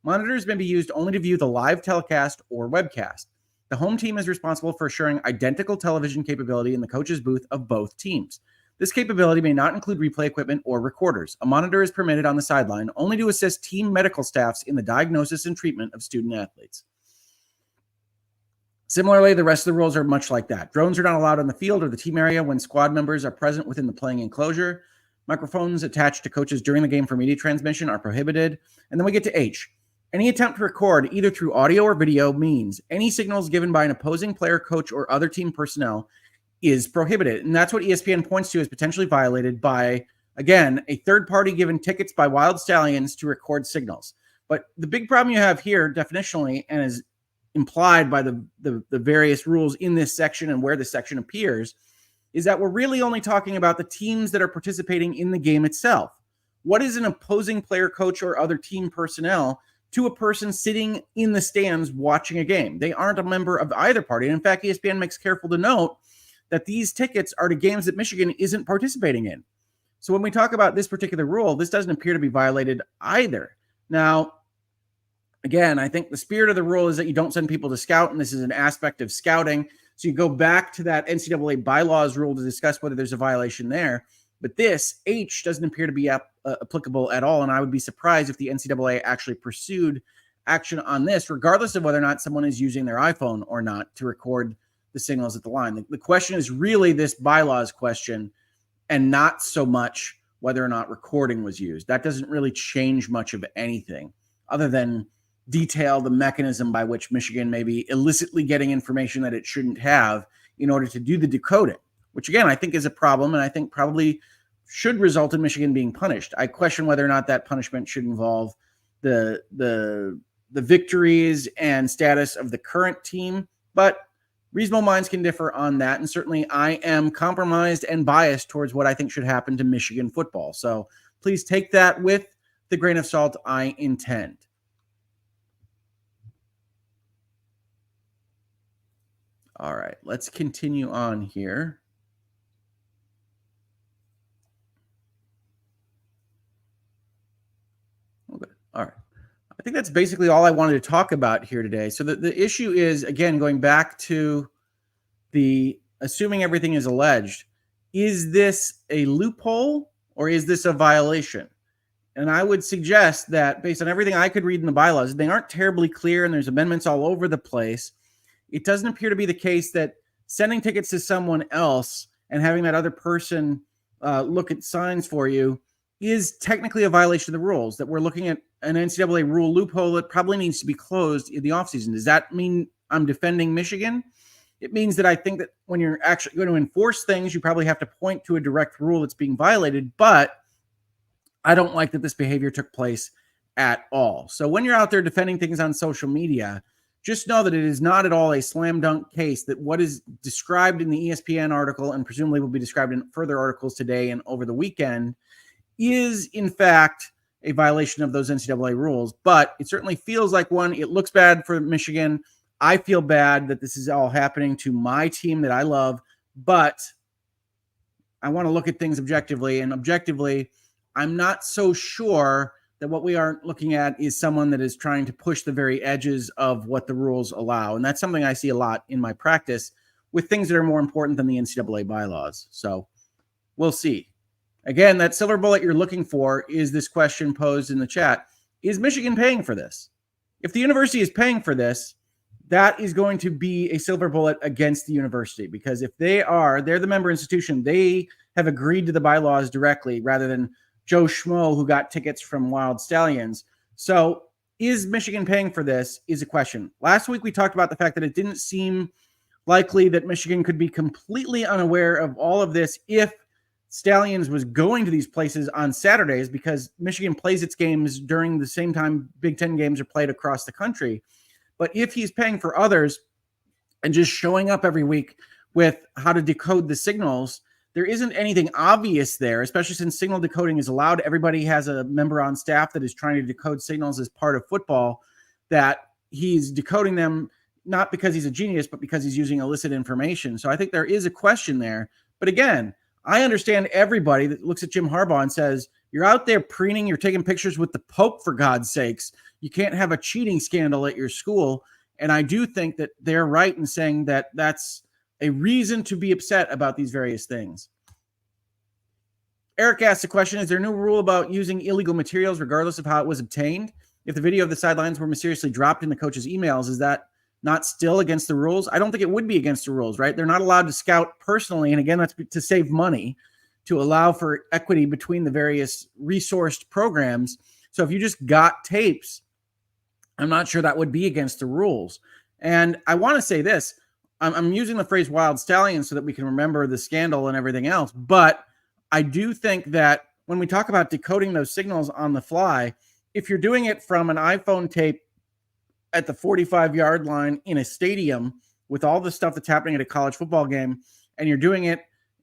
[SPEAKER 1] Monitors may be used only to view the live telecast or webcast. The home team is responsible for assuring identical television capability in the coach's booth of both teams. This capability may not include replay equipment or recorders. A monitor is permitted on the sideline only to assist team medical staffs in the diagnosis and treatment of student athletes. Similarly, the rest of the rules are much like that. Drones are not allowed on the field or the team area when squad members are present within the playing enclosure. Microphones attached to coaches during the game for media transmission are prohibited. And then we get to H. Any attempt to record, either through audio or video, means any signals given by an opposing player, coach, or other team personnel is prohibited. And that's what ESPN points to as potentially violated by, again, a third party given tickets by Wyld Stalions to record signals. But the big problem you have here, definitionally, and is implied by the various rules in this section and where this section appears, is that we're really only talking about the teams that are participating in the game itself. What is an opposing player, coach, or other team personnel to a person sitting in the stands watching a game? They aren't a member of either party. And in fact, ESPN makes careful to note that these tickets are to games that Michigan isn't participating in. So when we talk about this particular rule, this doesn't appear to be violated either. Now, again, I think the spirit of the rule is that you don't send people to scout, and this is an aspect of scouting. So you go back to that NCAA Bylaws rule to discuss whether there's a violation there. But this, H, doesn't appear to be applicable at all, and I would be surprised if the NCAA actually pursued action on this, regardless of whether or not someone is using their iPhone or not to record the signals at the line. The question is really this bylaws question, and not so much whether or not recording was used. That doesn't really change much of anything other than detail the mechanism by which Michigan may be illicitly getting information that it shouldn't have in order to do the decoding, which again, I think is a problem, and I think probably should result in Michigan being punished. I question whether or not that punishment should involve the victories and status of the current team, but reasonable minds can differ on that. And certainly I am compromised and biased towards what I think should happen to Michigan football. So please take that with the grain of salt I intend. All right, let's continue on here. Okay. All right. I think that's basically all I wanted to talk about here today. So the issue is, again, going back to the assuming everything is alleged, is this a loophole or is this a violation? And I would suggest that based on everything I could read in the bylaws, they aren't terribly clear and there's amendments all over the place. It doesn't appear to be the case that sending tickets to someone else and having that other person look at signs for you is technically a violation of the rules, that we're looking at an NCAA rule loophole that probably needs to be closed in the offseason. Does that mean I'm defending Michigan? It means that I think that when you're actually going to enforce things, you probably have to point to a direct rule that's being violated, but I don't like that this behavior took place at all. So when you're out there defending things on social media, just know that it is not at all a slam dunk case that what is described in the ESPN article and presumably will be described in further articles today and over the weekend is in fact a violation of those NCAA rules. But it certainly feels like one. It looks bad for Michigan. I feel bad that this is all happening to my team that I love, but I want to look at things objectively, and objectively, I'm not so sure that what we aren't looking at is someone that is trying to push the very edges of what the rules allow. And that's something I see a lot in my practice with things that are more important than the NCAA bylaws. So we'll see. Again, that silver bullet you're looking for is this question posed in the chat. Is Michigan paying for this? If the university is paying for this, that is going to be a silver bullet against the university, because if they're the member institution, they have agreed to the bylaws directly rather than Joe Schmo who got tickets from Wyld Stalions. So is Michigan paying for this is a question. Last week we talked about the fact that it didn't seem likely that Michigan could be completely unaware of all of this if Stalions was going to these places on Saturdays, because Michigan plays its games during the same time Big Ten games are played across the country. But if he's paying for others and just showing up every week with how to decode the signals, there isn't anything obvious there, especially since signal decoding is allowed. Everybody has a member on staff that is trying to decode signals as part of football, that he's decoding them not because he's a genius, but because he's using illicit information. So I think there is a question there. But again, I understand everybody that looks at Jim Harbaugh and says, you're out there preening, you're taking pictures with the Pope, for God's sakes. You can't have a cheating scandal at your school. And I do think that they're right in saying that that's a reason to be upset about these various things. Eric asked a question, is there a new rule about using illegal materials regardless of how it was obtained? If the video of the sidelines were mysteriously dropped in the coach's emails, is that not still against the rules? I don't think it would be against the rules, right? They're not allowed to scout personally. And again, that's to save money, to allow for equity between the various resourced programs. So if you just got tapes, I'm not sure that would be against the rules. And I want to say this, I'm using the phrase Wyld Stalions so that we can remember the scandal and everything else. But I do think that when we talk about decoding those signals on the fly, if you're doing it from an iPhone tape at the 45-yard line in a stadium with all the stuff that's happening at a college football game, and you're doing it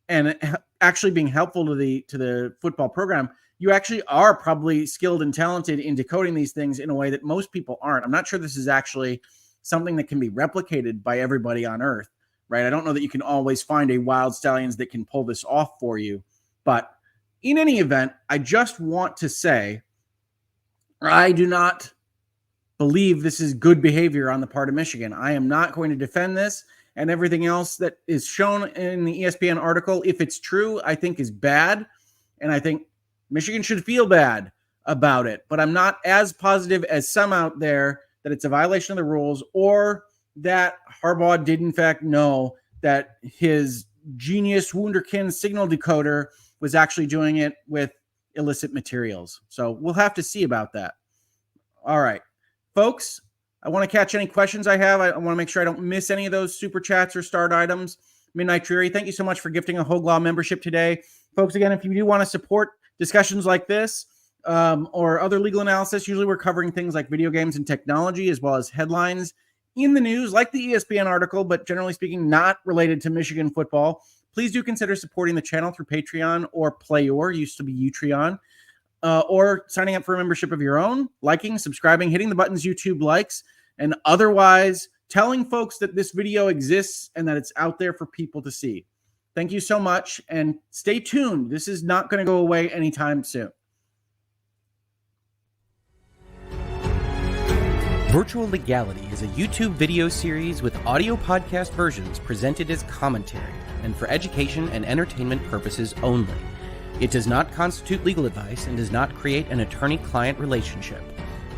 [SPEAKER 1] and actually being helpful to the football program, you actually are probably skilled and talented in decoding these things in a way that most people aren't. I'm not sure this is actually something that can be replicated by everybody on earth, right? I don't know that you can always find a Wyld Stalions that can pull this off for you. But in any event, I just want to say, I do not believe this is good behavior on the part of Michigan. I am not going to defend this, and everything else that is shown in the ESPN article, if it's true, I think is bad. And I think Michigan should feel bad about it. But I'm not as positive as some out there that it's a violation of the rules, or that Harbaugh did in fact know that his genius wunderkind signal decoder was actually doing it with illicit materials. So we'll have to see about that. All right, folks, I want to catch any questions I have. I want to make sure I don't miss any of those super chats or start items. Midnight Dreary, thank you so much for gifting a Hoeg Law membership today. Folks, again, if you do want to support discussions like this or other legal analysis, usually we're covering things like video games and technology, as well as headlines in the news, like the ESPN article, but generally speaking, not related to Michigan football. Please do consider supporting the channel through Patreon or Playor, used to be Utreon, or signing up for a membership of your own, liking, subscribing, hitting the buttons YouTube likes, and otherwise telling folks that this video exists and that it's out there for people to see. Thank you so much, and stay tuned. This is not going to go away anytime soon.
[SPEAKER 2] Virtual Legality is a YouTube video series with audio podcast versions presented as commentary and for education and entertainment purposes only. It does not constitute legal advice and does not create an attorney-client relationship.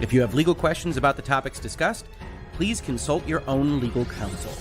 [SPEAKER 2] If you have legal questions about the topics discussed, please consult your own legal counsel.